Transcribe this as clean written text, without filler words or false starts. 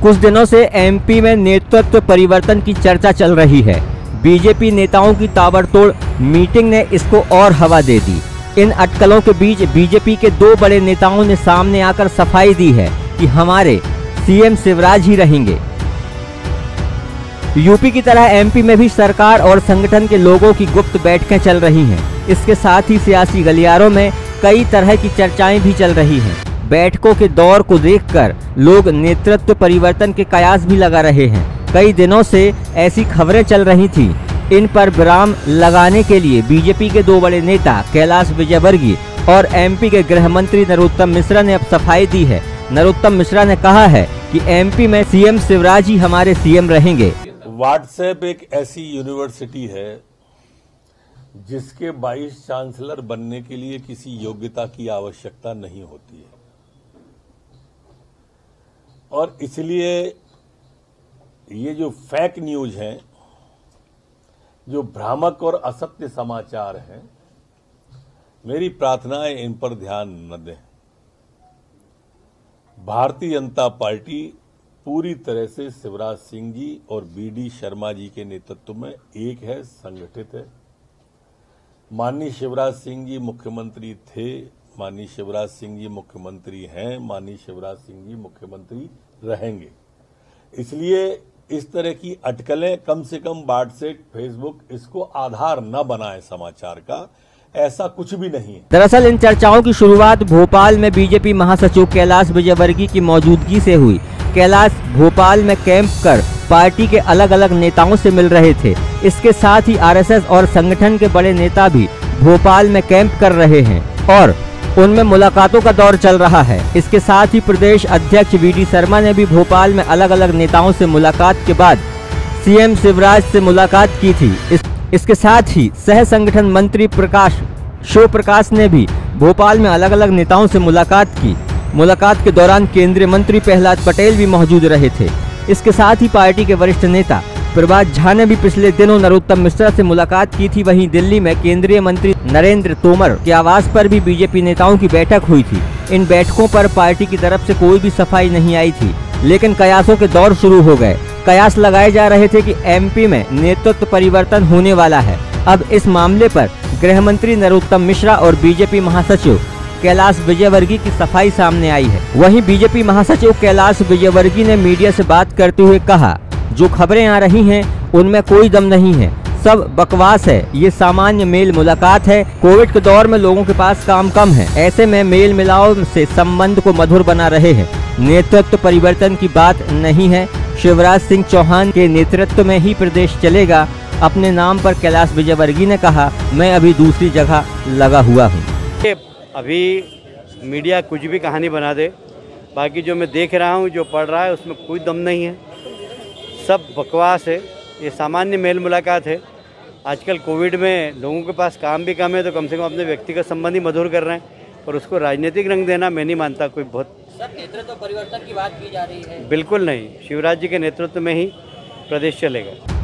कुछ दिनों से एमपी में नेतृत्व परिवर्तन की चर्चा चल रही है। बीजेपी नेताओं की ताबड़तोड़ मीटिंग ने इसको और हवा दे दी। इन अटकलों के बीच बीजेपी के दो बड़े नेताओं ने सामने आकर सफाई दी है कि हमारे सीएम शिवराज ही रहेंगे। यूपी की तरह एमपी में भी सरकार और संगठन के लोगों की गुप्त बैठकें चल रही हैं। इसके साथ ही सियासी गलियारों में कई तरह की चर्चाएं भी चल रही हैं। बैठकों के दौर को देखकर लोग नेतृत्व परिवर्तन के कयास भी लगा रहे हैं। कई दिनों से ऐसी खबरें चल रही थी। इन पर विराम लगाने के लिए बीजेपी के दो बड़े नेता कैलाश विजयवर्गीय और एमपी के गृह मंत्री नरोत्तम मिश्रा ने अब सफाई दी है। नरोत्तम मिश्रा ने कहा है कि एमपी में सीएम शिवराज ही हमारे सीएम रहेंगे। व्हाट्सएप एक ऐसी यूनिवर्सिटी है जिसके वाइस चांसलर बनने के लिए किसी योग्यता की आवश्यकता नहीं होती है, और इसलिए ये जो फेक न्यूज हैं, जो भ्रामक और असत्य समाचार हैं, मेरी प्रार्थना है इन पर ध्यान न दें। भारतीय जनता पार्टी पूरी तरह से शिवराज सिंह जी और बीडी शर्मा जी के नेतृत्व में एक है, संगठित है। माननीय शिवराज सिंह जी मुख्यमंत्री थे, माननीय शिवराज सिंह जी मुख्यमंत्री हैं, माननीय शिवराज सिंह जी मुख्यमंत्री रहेंगे। इसलिए इस तरह की अटकलें कम से कम व्हाट्सएप, फेसबुक इसको आधार न बनाए समाचार का, ऐसा कुछ भी नहीं है। दरअसल इन चर्चाओं की शुरुआत भोपाल में बीजेपी महासचिव कैलाश विजयवर्गीय की मौजूदगी से हुई। कैलाश भोपाल में कैंप कर पार्टी के अलग अलग नेताओं से मिल रहे थे। इसके साथ ही आरएसएस और संगठन के बड़े नेता भी भोपाल में कैंप कर रहे हैं और उनमें मुलाकातों का दौर चल रहा है। इसके साथ ही प्रदेश अध्यक्ष वीडी शर्मा ने भी भोपाल में अलग अलग नेताओं से मुलाकात के बाद सीएम शिवराज से मुलाकात की थी। इसके साथ ही सह संगठन मंत्री शिव प्रकाश ने भी भोपाल में अलग अलग नेताओं से मुलाकात की। मुलाकात के दौरान केंद्रीय मंत्री प्रहलाद पटेल भी मौजूद रहे थे। इसके साथ ही पार्टी के वरिष्ठ नेता प्रभात झा ने भी पिछले दिनों नरोत्तम मिश्रा से मुलाकात की थी। वहीं दिल्ली में केंद्रीय मंत्री नरेंद्र तोमर के आवास पर भी बीजेपी नेताओं की बैठक हुई थी। इन बैठकों पर पार्टी की तरफ से कोई भी सफाई नहीं आई थी, लेकिन कयासों के दौर शुरू हो गए। कयास लगाए जा रहे थे कि एमपी में नेतृत्व परिवर्तन होने वाला है। अब इस मामले पर गृह मंत्री नरोत्तम मिश्रा और बीजेपी महासचिव कैलाश विजयवर्गीय की सफाई सामने आई है। वहीं बीजेपी महासचिव कैलाश विजयवर्गीय ने मीडिया से बात करते हुए कहा, जो खबरें आ रही हैं उनमें कोई दम नहीं है, सब बकवास है। ये सामान्य मेल मुलाकात है। कोविड के दौर में लोगों के पास काम कम है, ऐसे में मेल मिलाप से संबंध को मधुर बना रहे हैं। नेतृत्व परिवर्तन की बात नहीं है। शिवराज सिंह चौहान के नेतृत्व में ही प्रदेश चलेगा। अपने नाम पर कैलाश विजयवर्गीय ने कहा, मैं अभी दूसरी जगह लगा हुआ हूँ। अभी मीडिया कुछ भी कहानी बना दे, बाकी जो मैं देख रहा हूँ, जो पढ़ रहा है, उसमें कोई दम नहीं है, सब बकवास है। ये सामान्य मेल मुलाकात है। आजकल कोविड में लोगों के पास काम भी कम है, तो कम से कम अपने व्यक्तिगत संबंध ही मधुर कर रहे हैं, और उसको राजनीतिक रंग देना मैं नहीं मानता कोई बहुत। सब नेतृत्व परिवर्तन की बात की जा रही है। बिल्कुल नहीं, शिवराज जी के नेतृत्व में ही प्रदेश चलेगा।